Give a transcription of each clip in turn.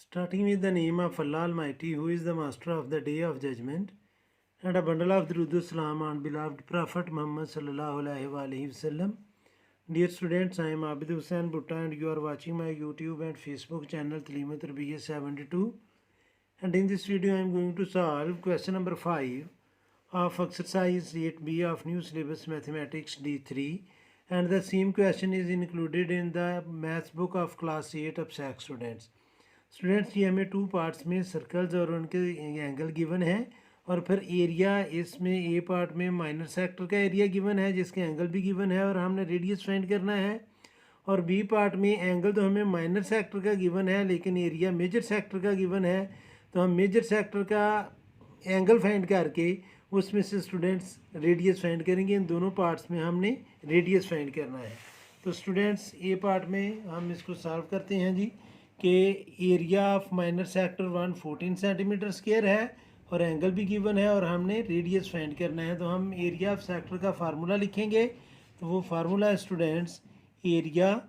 Starting with the name of Allah Almighty, who is the master of the day of judgment, and a bundle of Durud Salam on beloved Prophet Muhammad sallallahu alaihi wasallam. Dear students, I am Abid Hussain Butta and you are watching my YouTube and Facebook channel Talimat Rabiya 72. And in this video I am going to solve question number 5 of exercise 8B of new syllabus mathematics D3, and the same question is included in the maths book of class 8 of SAC students. Students ये हमें two parts में circles और उनके angle given है, और फिर area इसमें ए part में माइनर सेक्टर का एरिया गिवन है जिसके एंगल भी गिवन है और हमने रेडियस फाइंड करना है, और बी पार्ट में एंगल तो हमें माइनर सेक्टर का गिवन है लेकिन एरिया मेजर सेक्टर का गिवन है, तो हम मेजर सेक्टर का एंगल फाइंड करके उसमें से स्टूडेंट्स रेडियस फाइंड करेंगे। इन दोनों पार्ट्स में हमने रेडियस फाइंड करना है। तो स्टूडेंट्स ए पार्ट में हम इसको सॉल्व करते हैं जी कि area of minor sector 114 centimetre square है और एंगल भी गिवन है और हमने रेडियस फाइंड करना है। तो हम एरिया ऑफ सेक्टर का फार्मूला लिखेंगे। तो वो फार्मूला है स्टूडेंट्स, एरिया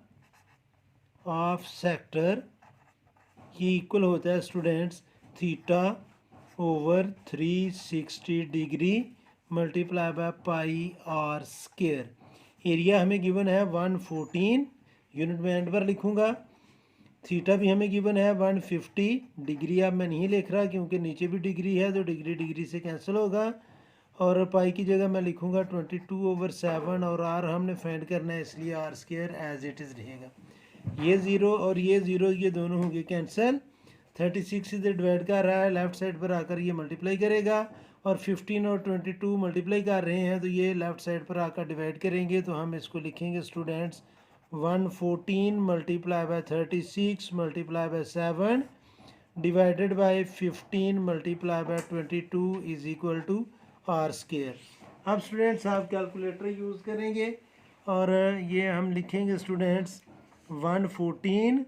ऑफ सेक्टर ये इक्वल होता है students theta over 360 degree multiply by pi r square. Area हमें गिवन है 114, यूनिट में एंड पर लिखूँगा। थीटा भी हमें गिवन है 150 डिग्री, अब मैं नहीं लिख रहा क्योंकि नीचे भी डिग्री है तो डिग्री डिग्री से कैंसिल होगा, और पाई की जगह मैं लिखूँगा 22/7, और आर हमने फाइंड करना है इसलिए are square as it is रहेगा। ये ज़ीरो और ये ज़ीरो ये दोनों होंगे कैंसिल। 36 इधर डिवाइड कर रहा है, लेफ़्ट साइड पर आकर ये मल्टीप्लाई करेगा, और 15 और 22 मल्टीप्लाई कर रहे हैं तो ये लेफ़्ट साइड पर आकर डिवाइड करेंगे। तो हम इसको लिखेंगे students 114 multiply by 36 multiply by 7 divided by 15 multiply by 22 is equal to are square. अब स्टूडेंट्स आप कैलकुलेटर यूज़ करेंगे और ये हम लिखेंगे students 114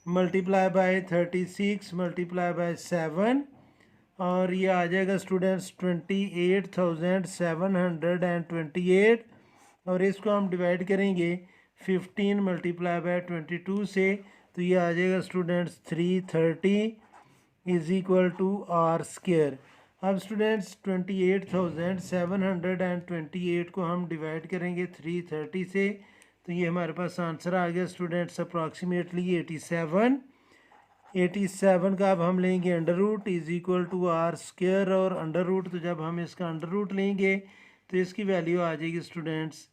multiply by 36 multiply by 7, और ये आ जाएगा स्टूडेंट्स 28,728, और इसको हम डिवाइड करेंगे 15 मल्टीप्लाई बाय 22 से, तो ये आ जाएगा students 330 is equal to are square. अब स्टूडेंट्स 28,728 को हम डिवाइड करेंगे 330 से, तो ये हमारे पास आंसर आ गया स्टूडेंट्स अप्रॉक्सीमेटली 87 का अब हम लेंगे under root is equal to are square, और अंडर रूट तो जब हम इसका अंडर रूट लेंगे तो इसकी वैल्यू आ जाएगी students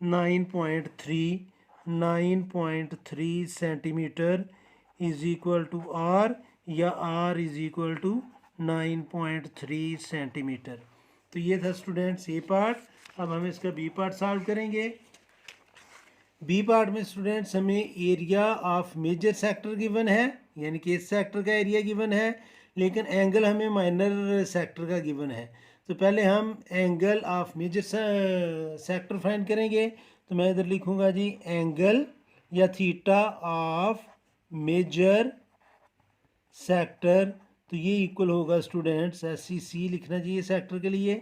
9.3 centimetre is equal to R, या R is equal to 9.3 centimetre. तो ये था स्टूडेंट्स ए पार्ट। अब हम इसका बी पार्ट सॉल्व करेंगे। बी पार्ट में स्टूडेंट्स हमें area of major sector given है, यानी कि इस सेक्टर का एरिया गिवन है, लेकिन एंगल हमें माइनर सेक्टर का गिवन है। तो पहले हम angle of major sector find करेंगे। तो मैं इधर लिखूँगा जी एंगल या थीटा ऑफ मेजर सेक्टर, तो ये इक्वल होगा स्टूडेंट्स SCC लिखना चाहिए सेक्टर के लिए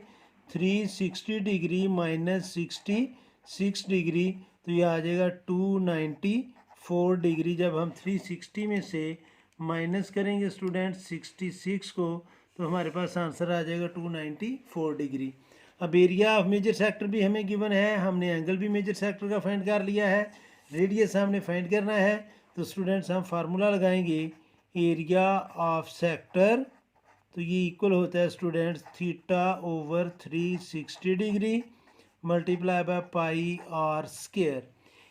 360 डिग्री माइनस 66 डिग्री, तो ये आ जाएगा 294 डिग्री। जब हम 360 में से माइनस करेंगे स्टूडेंट्स 66 को, तो हमारे पास आंसर आ जाएगा 294 डिग्री। अब एरिया ऑफ मेजर सेक्टर भी हमें गिवन है, हमने एंगल भी मेजर सेक्टर का फाइंड कर लिया है, रेडियस हमने फाइंड करना है। तो स्टूडेंट्स हम फार्मूला लगाएंगे एरिया ऑफ सेक्टर, तो ये इक्वल होता है students theta over 360 degree multiply by pi r square.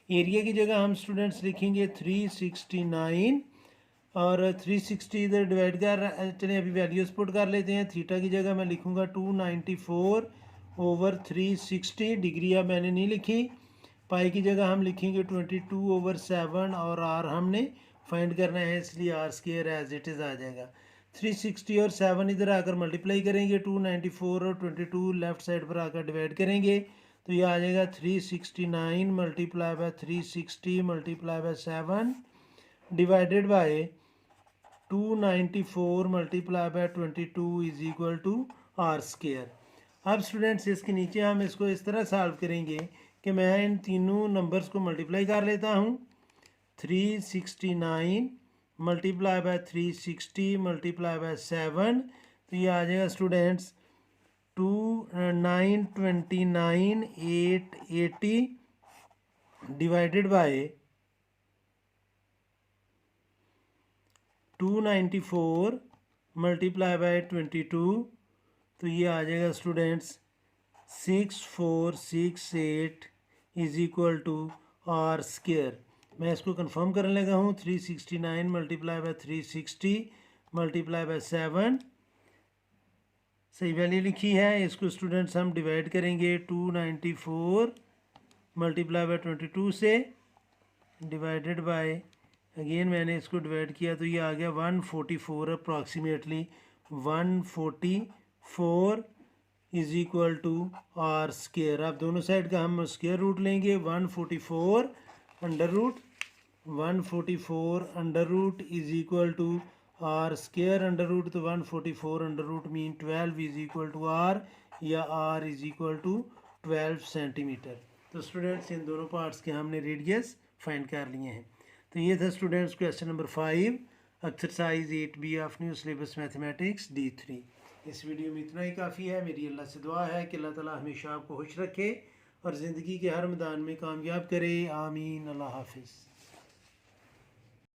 Area की जगह हम स्टूडेंट्स लिखेंगे 369, और 360 इधर डिवाइड कर, चलिए अभी वैल्यूज पुट कर लेते हैं। थीटा की जगह मैं लिखूँगा 294 ओवर 360 डिग्री, अब मैंने नहीं लिखी। पाई की जगह हम लिखेंगे 22/7, और आर हमने फाइंड करना है इसलिए are square as it is आ जाएगा। 360 और 7 इधर आकर मल्टीप्लाई करेंगे, 294 और 22 लेफ्ट साइड पर आकर डिवाइड करेंगे, तो ये आ जाएगा 369 multiply by 360 multiply by 7 divided by 294 multiply by 22 is equal to are square. अब स्टूडेंट्स इसके नीचे हम इसको इस तरह सॉल्व करेंगे कि मैं इन तीनों नंबर्स को मल्टीप्लाई कर लेता हूँ। 369 मल्टीप्लाई बाय 360 मल्टीप्लाई बाय 7, तो ये आ जाएगा students 929,880 divided by 294 multiply by 22, तो ये आ जाएगा students 6468 is equal to are square. मैं इसको कंफर्म करने लगा हूँ। 369 मल्टीप्लाई बाय 360 मल्टीप्लाई बाय 7 सही वैल्यू लिखी है। इसको स्टूडेंट्स हम डिवाइड करेंगे 294 मल्टीप्लाई बाय 22 से, डिवाइडेड बाय अगेन मैंने इसको डिवाइड किया तो ये आ गया 144 approximately 144 is equal to are square. अब दोनों साइड का हम स्क्वायर रूट लेंगे। 144 under root is equal to are square under root, तो 144 under root mean 12 is equal to R, या R is equal to 12 centimetre. तो स्टूडेंट्स इन दोनों पार्ट्स के हमने रेडियस फाइंड कर लिए हैं। तो ये था students question number 5 exercise 8B of new syllabus mathematics D3। इस वीडियो में इतना ही काफ़ी है। मेरी अल्लाह से दुआ है कि अल्लाह ताला हमेशा आपको खुश रखे और ज़िंदगी के हर मैदान में कामयाब करे। आमीन। अल्लाह हाफिज़।